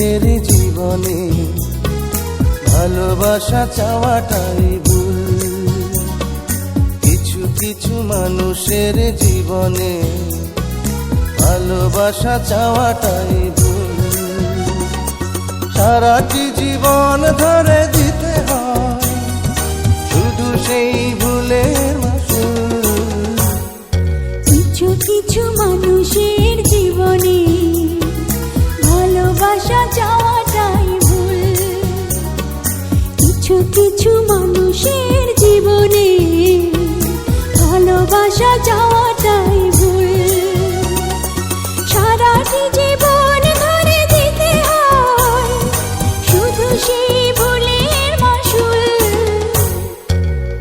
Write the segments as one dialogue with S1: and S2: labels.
S1: মানুষের জীবনে ভালোবাসা চাওয়াটাই ভুল। কিছু কিছু মানুষের জীবনে ভালোবাসা চাওয়াটাই ভুল। সারাটি জীবন ধরে দিতে হয় শুধু সেই ভুলের মাসুল।
S2: কিছু কিছু মানুষের জীবনে ভালোবাসা চাওয়াটাই ভুল। কিছু কিছু মানুষের জীবনে ভালোবাসা চাওয়াটাই ভুল। সারাটি জীবন ধরে দিতে হয় শুধু সেই ভুলের মাসুল।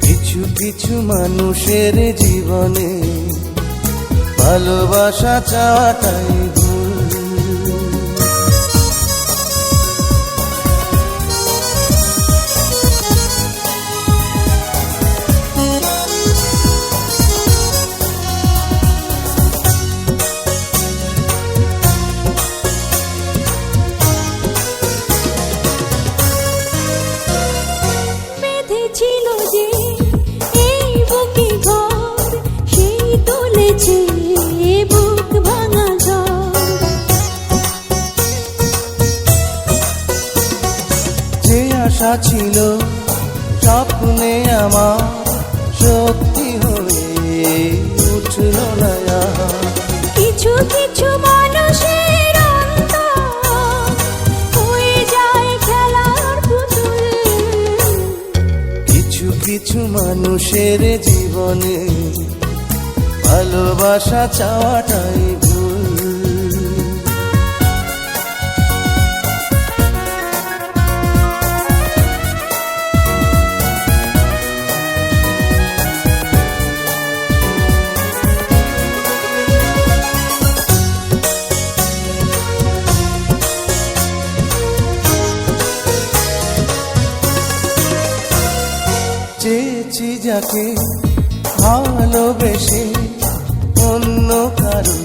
S1: কিছু কিছু মানুষের জীবনে ভালোবাসা চাওয়াটাই ভুল।
S2: বেঁধেছিল যে এই বুকে ঘর, সেই তুলেছে বুক ভাঙা ঝড়।
S1: যে আশা ছিল স্বপ্নে আমার সত্যি হয়ে উঠল না আর।
S2: কিছু কিছু মানুষের অন্তর হয়ে যায় খেলার পুতুল।
S1: কিছু কিছু মানুষের জীবনে ভালোবাসা চাওয়াটাই ভুল। চেয়েছি যাকে ভালোবেসে অন্য কারো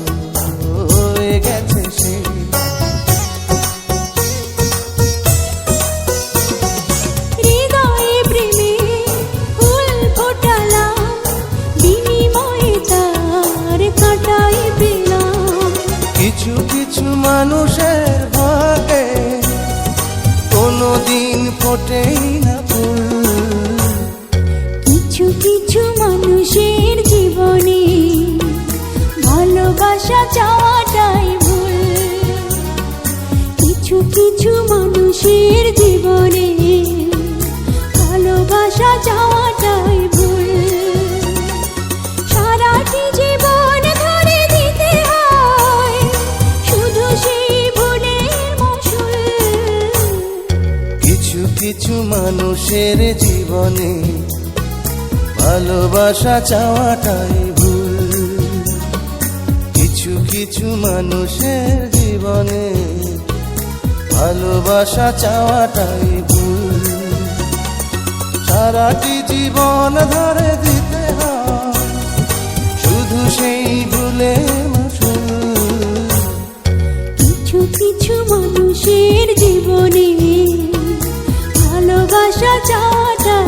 S1: হয়ে গেছে সে।
S2: হৃদয়ে প্রেমে ফুল ফোটালাম, বিনিময়ে তার কাঁটাই পেলাম।
S1: কিছু কিছু মানুষের ভাগে কোনোদিন ফোটেই না ফুল।
S2: কিছু কিছু মানুষের জীবনে ভালোবাসা চাওয়াটাই ভুল। কিছু কিছু মানুষের জীবনে ভালোবাসা চাওয়াটাই ভুল। সারাটি জীবন ধরে দিতে হয় শুধু সেই ভুলের মাসুল।
S1: কিছু কিছু মানুষের জীবনে ভালোবাসা চাওয়াটাই ভুল। কিছু কিছু মানুষের জীবনে ভালোবাসা চাওয়াটাই ভুল। সারাটি জীবন ধরে দিতে হয় শুধু সেই ভুলের মাসুল।
S2: কিছু কিছু মানুষের জীবনে ভালোবাসা চাওয়াটা